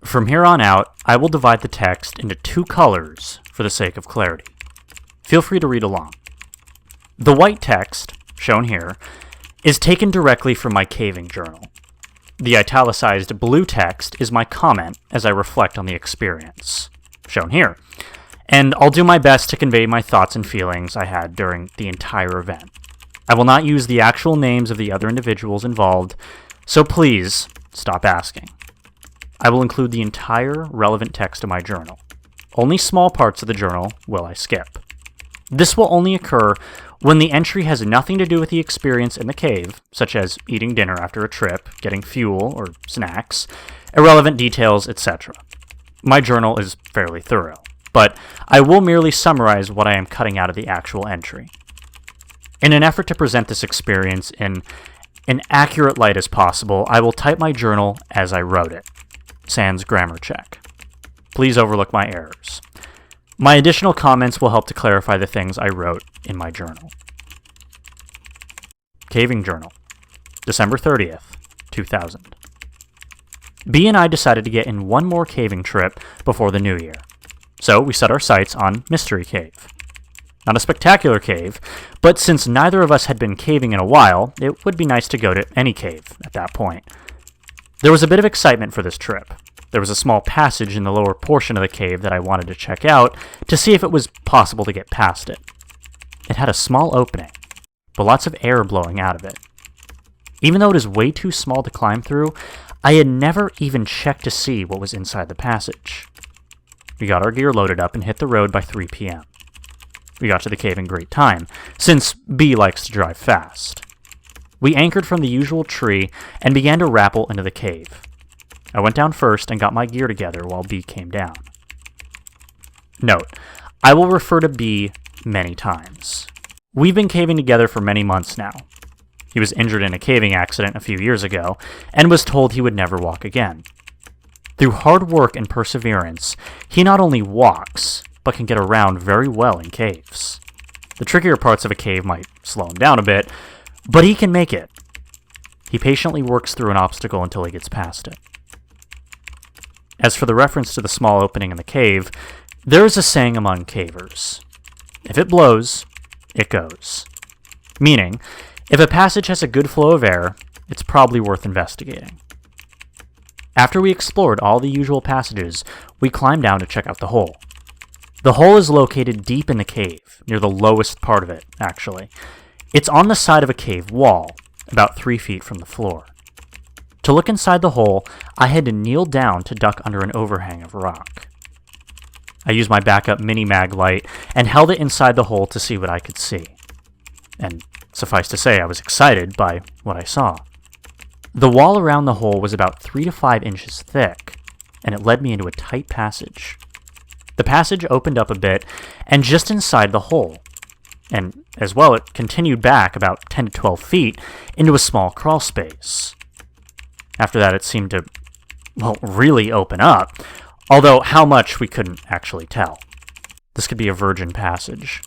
From here on out, I will divide the text into two colors for the sake of clarity. Feel free to read along. The white text, shown here, is taken directly from my caving journal. The italicized blue text is my comment as I reflect on the experience, shown here. And I'll do my best to convey my thoughts and feelings I had during the entire event. I will not use the actual names of the other individuals involved, so please stop asking. I will include the entire relevant text of my journal. Only small parts of the journal will I skip. This will only occur when the entry has nothing to do with the experience in the cave, such as eating dinner after a trip, getting fuel or snacks, irrelevant details, etc. My journal is fairly thorough, but I will merely summarize what I am cutting out of the actual entry. In an effort to present this experience in an accurate light as possible, I will type my journal as I wrote it. Sans grammar check. Please overlook my errors. My additional comments will help to clarify the things I wrote in my journal. Caving Journal, December 30th, 2000. B and I decided to get in one more caving trip before the new year. So we set our sights on Mystery Cave. Not a spectacular cave, but since neither of us had been caving in a while, it would be nice to go to any cave at that point. There was a bit of excitement for this trip. There was a small passage in the lower portion of the cave that I wanted to check out to see if it was possible to get past it. It had a small opening, but lots of air blowing out of it. Even though it is way too small to climb through, I had never even checked to see what was inside the passage. We got our gear loaded up and hit the road by 3 p.m. We got to the cave in great time, since B likes to drive fast. We anchored from the usual tree and began to rappel into the cave. I went down first and got my gear together while B came down. Note, I will refer to B many times. We've been caving together for many months now. He was injured in a caving accident a few years ago and was told he would never walk again. Through hard work and perseverance, he not only walks, but can get around very well in caves. The trickier parts of a cave might slow him down a bit, but he can make it. He patiently works through an obstacle until he gets past it. As for the reference to the small opening in the cave, there is a saying among cavers. If it blows, it goes. Meaning, if a passage has a good flow of air, it's probably worth investigating. After we explored all the usual passages, we climbed down to check out the hole. The hole is located deep in the cave, near the lowest part of it, actually. It's on the side of a cave wall, about 3 feet from the floor. To look inside the hole, I had to kneel down to duck under an overhang of rock. I used my backup mini-mag light and held it inside the hole to see what I could see. And suffice to say, I was excited by what I saw. The wall around the hole was about 3 to 5 inches thick, and it led me into a tight passage. The passage opened up a bit, and just inside the hole, and as well it continued back about 10 to 12 feet into a small crawl space. After that it seemed to, really open up, although how much we couldn't actually tell. This could be a virgin passage.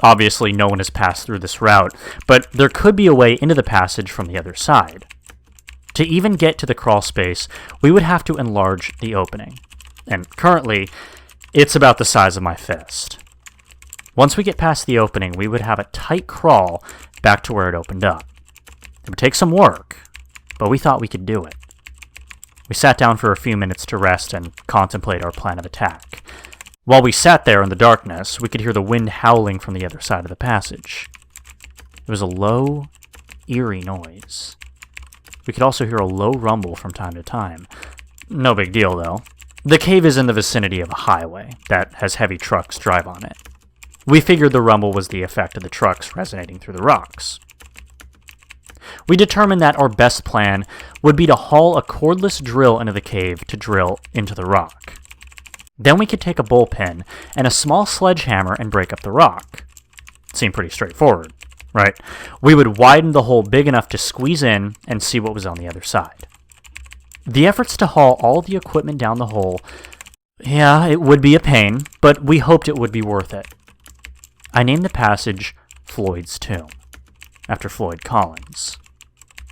Obviously no one has passed through this route, but there could be a way into the passage from the other side. To even get to the crawl space, we would have to enlarge the opening, and currently, it's about the size of my fist. Once we get past the opening, we would have a tight crawl back to where it opened up. It would take some work, but we thought we could do it. We sat down for a few minutes to rest and contemplate our plan of attack. While we sat there in the darkness, we could hear the wind howling from the other side of the passage. It was a low, eerie noise. We could also hear a low rumble from time to time. No big deal, though. The cave is in the vicinity of a highway that has heavy trucks drive on it. We figured the rumble was the effect of the trucks resonating through the rocks. We determined that our best plan would be to haul a cordless drill into the cave to drill into the rock. Then we could take a bullpen and a small sledgehammer and break up the rock. It seemed pretty straightforward, right? We would widen the hole big enough to squeeze in and see what was on the other side. The efforts to haul all the equipment down the hole, it would be a pain, but we hoped it would be worth it. I named the passage Floyd's Tomb, after Floyd Collins.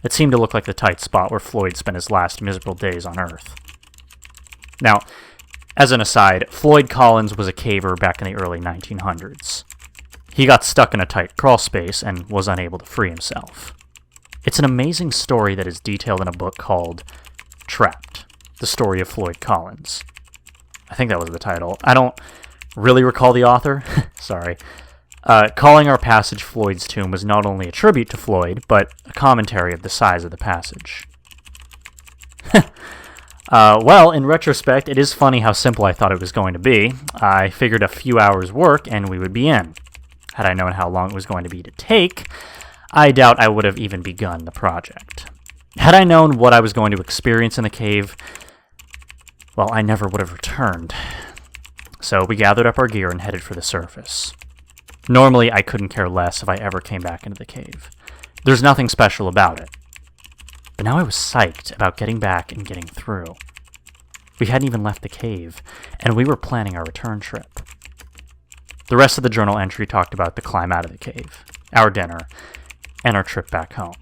It seemed to look like the tight spot where Floyd spent his last miserable days on Earth. Now, as an aside, Floyd Collins was a caver back in the early 1900s. He got stuck in a tight crawl space and was unable to free himself. It's an amazing story that is detailed in a book called Trapped, the story of Floyd Collins. I think that was the title. I don't really recall the author. Sorry. Calling our passage Floyd's Tomb was not only a tribute to Floyd, but a commentary of the size of the passage. Well, in retrospect, it is funny how simple I thought it was going to be. I figured a few hours' work and we would be in. Had I known how long it was going to be to take, I doubt I would have even begun the project. Had I known what I was going to experience in the cave, well, I never would have returned. So we gathered up our gear and headed for the surface. Normally, I couldn't care less if I ever came back into the cave. There's nothing special about it. But now I was psyched about getting back and getting through. We hadn't even left the cave, and we were planning our return trip. The rest of the journal entry talked about the climb out of the cave, our dinner, and our trip back home.